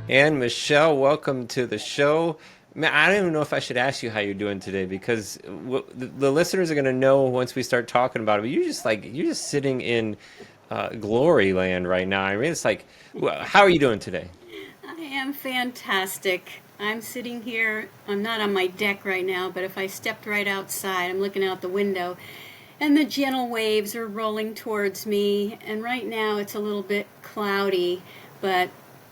And Michelle, welcome to the show. Man, I don't even know if I should ask you how you're doing today because the listeners are going to know once we start talking about it. But you're just sitting in glory land right now. I mean, it's like, how are you doing today? I am fantastic. I'm sitting here. I'm not on my deck right now, but if I stepped right outside, I'm looking out the window, and the gentle waves are rolling towards me. And right now it's a little bit cloudy, but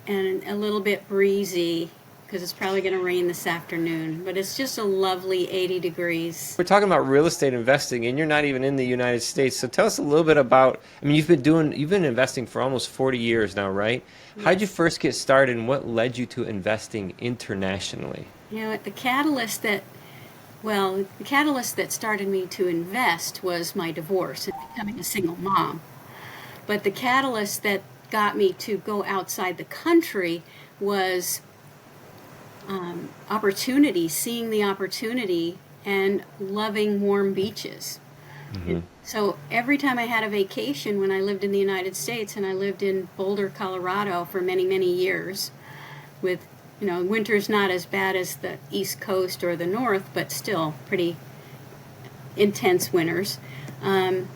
and a little bit breezy because it's probably going to rain this afternoon. But it's just a lovely 80 degrees. We're talking about real estate investing, and you're not even in the United States. So tell us a little bit about. I mean, you've been investing for almost 40 years now, right? How did you Yes. first get started, and what led you to investing internationally? The catalyst that started me to invest was my divorce and becoming a single mom. But the catalyst that got me to go outside the country was opportunity, seeing the opportunity and loving warm beaches. And Hmm. so every time I had a vacation when I lived in the United States, and I lived in Boulder, Colorado for many, many years, with, winter's not as bad as the East Coast or the North, but still pretty intense winters. Um,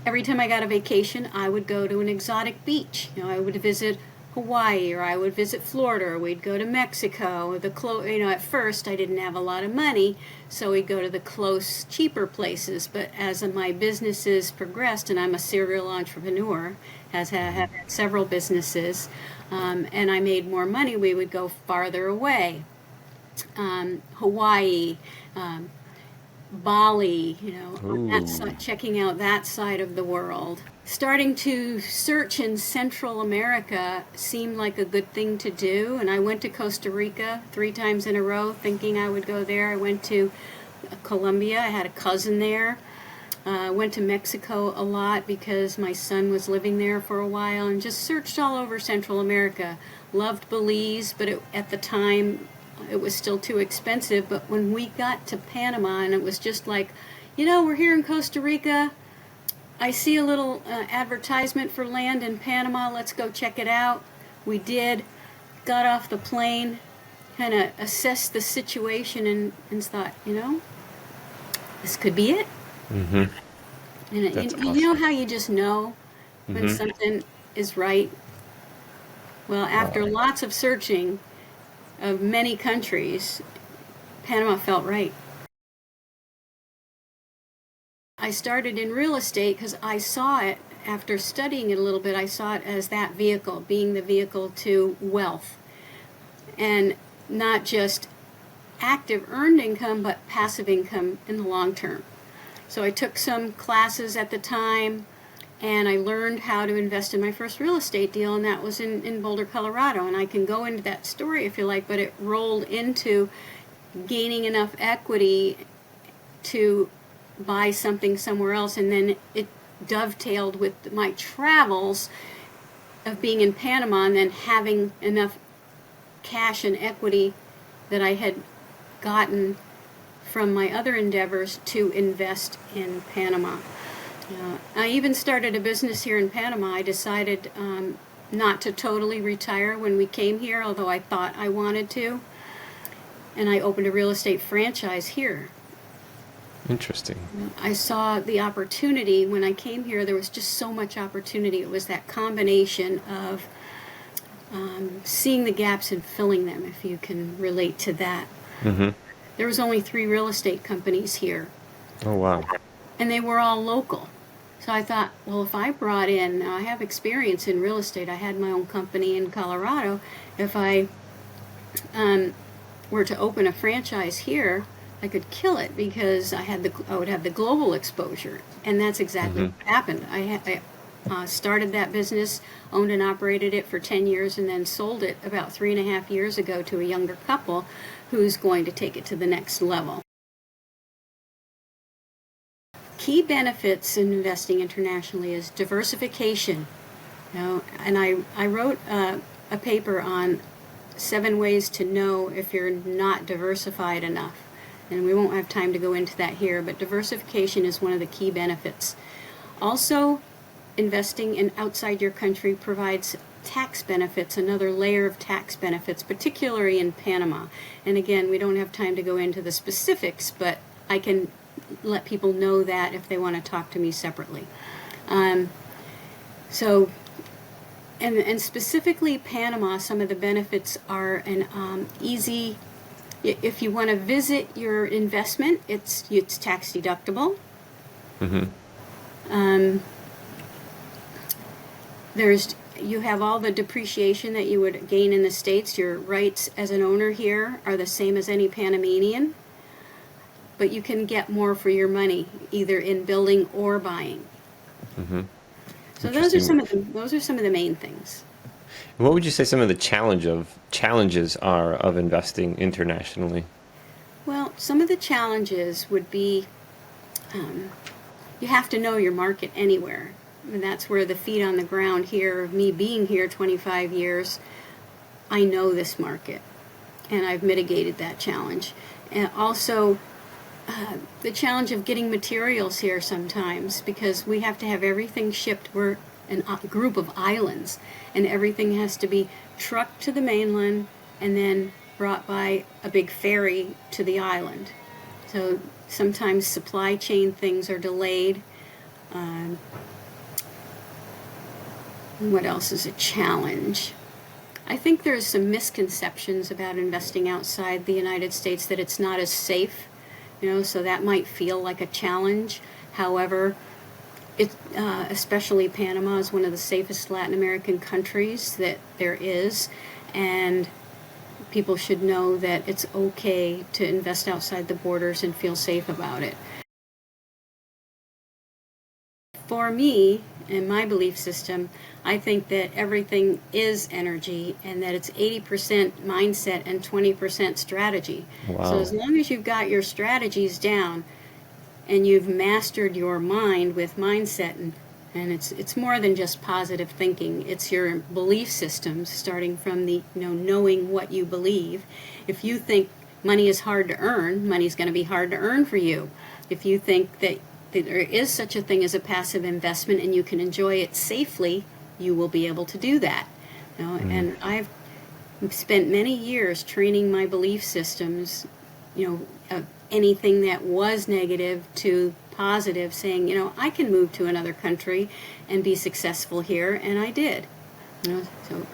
every time I got a vacation, I would go to an exotic beach. I would visit Hawaii, or I would visit Florida, or we'd go to Mexico. At first I didn't have a lot of money, so we'd go to the close, cheaper places. But as my businesses progressed, and I'm a serial entrepreneur, have had several businesses, and I made more money, we would go farther away. Hawaii, um, Bali, on that Ooh. side, checking out that side of the world. Starting to search in Central America seemed like a good thing to do, and I went to Costa Rica 3 times in a row thinking I would go there. I went to Colombia, I had a cousin there. I went to Mexico a lot because my son was living there for a while, and just searched all over Central America. Loved Belize, but at the time it was still too expensive. But when we got to Panama, and it was just like, we're here in Costa Rica. I see a little advertisement for land in Panama. Let's go check it out. We did. Got off the plane, kind of assessed the situation, and thought, this could be it. Hmm. And That's you know awesome. how you just know when Hmm. something is right? Well, after Wow. lots of searching of many countries, Panama felt right. I started in real estate because I saw it, after studying it a little bit, I saw it as that vehicle, being the vehicle to wealth. And not just active earned income, but passive income in the long term. So I took some classes at the time, and I learned how to invest in my first real estate deal, and that was in Boulder, Colorado. And I can go into that story if you like, but it rolled into gaining enough equity to buy something somewhere else, and then it dovetailed with my travels of being in Panama and then having enough cash and equity that I had gotten from my other endeavors to invest in Panama. I even started a business here in Panama. I decided not to totally retire when we came here, although I thought I wanted to. And I opened a real estate franchise here. Interesting. I saw the opportunity when I came here. There was just so much opportunity. It was that combination of seeing the gaps and filling them, if you can relate to that. Hmm. There was only 3 real estate companies here, Oh, wow. and they were all local. So I thought, well, if I brought in, now I have experience in real estate. I had my own company in Colorado. If I um, were to open a franchise here, I could kill it because I would have the global exposure, and that's exactly Hmm. what happened. I started that business, owned and operated it for 10 years, and then sold it about 3.5 years ago to a younger couple who's going to take it to the next level. Key benefits in investing internationally is diversification. And I wrote a paper on 7 ways to know if you're not diversified enough. And we won't have time to go into that here, but diversification is one of the key benefits. Also, investing in outside your country provides tax benefits, another layer of tax benefits, particularly in Panama. And again, we don't have time to go into the specifics, but I can let people know that if they want to talk to me separately. And specifically Panama, some of the benefits are an easy, if you want to visit your investment, it's tax deductible. You have all the depreciation that you would gain in the States. Your rights as an owner here are the same as any Panamanian, but you can get more for your money, either in building or buying. So those are some of the main things. What would you say some of the challenges are of investing internationally? Well, some of the challenges would be you have to know your market anywhere. And that's where the feet on the ground here, of me being here 25 years, I know this market, and I've mitigated that challenge. And also, the challenge of getting materials here sometimes, because we have to have everything shipped. We're a group of islands, and everything has to be trucked to the mainland and then brought by a big ferry to the island. So sometimes supply chain things are delayed. What else is a challenge? I think there's some misconceptions about investing outside the United States, that it's not as safe, so that might feel like a challenge. However, especially Panama is one of the safest Latin American countries that there is, and people should know that it's okay to invest outside the borders and feel safe about it. For me, in my belief system, I think that everything is energy, and that it's 80% mindset and 20% strategy. Wow. So as long as you've got your strategies down and you've mastered your mind with mindset, and it's more than just positive thinking, it's your belief systems, starting from the knowing what you believe. If you think money is hard to earn, money's going to be hard to earn for you. If you think that there is such a thing as a passive investment and you can enjoy it safely, you will be able to do that. And I've spent many years training my belief systems, of anything that was negative to positive, saying, I can move to another country and be successful here, and I did. So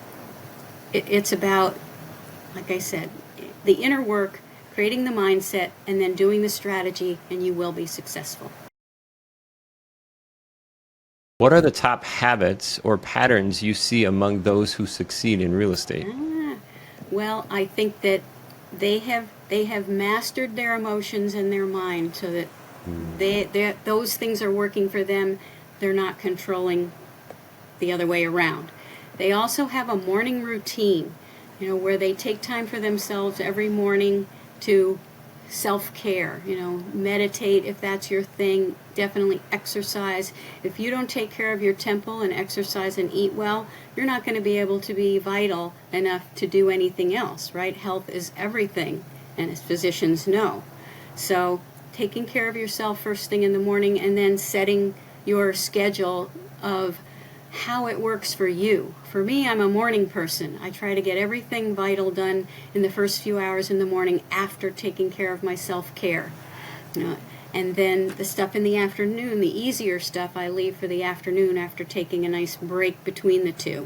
it's about, like I said, the inner work, creating the mindset, and then doing the strategy, and you will be successful. What are the top habits or patterns you see among those who succeed in real estate? Well, I think that they have mastered their emotions and their mind, so that those things are working for them. They're not controlling the other way around. They also have a morning routine, where they take time for themselves every morning to self-care, meditate if that's your thing, definitely exercise. If you don't take care of your temple and exercise and eat well, you're not going to be able to be vital enough to do anything else, right? Health is everything, and as physicians know. So taking care of yourself first thing in the morning, and then setting your schedule of how it works for you. For me, I'm a morning person. I try to get everything vital done in the first few hours in the morning after taking care of my self-care. And then the stuff in the afternoon, the easier stuff, I leave for the afternoon after taking a nice break between the two.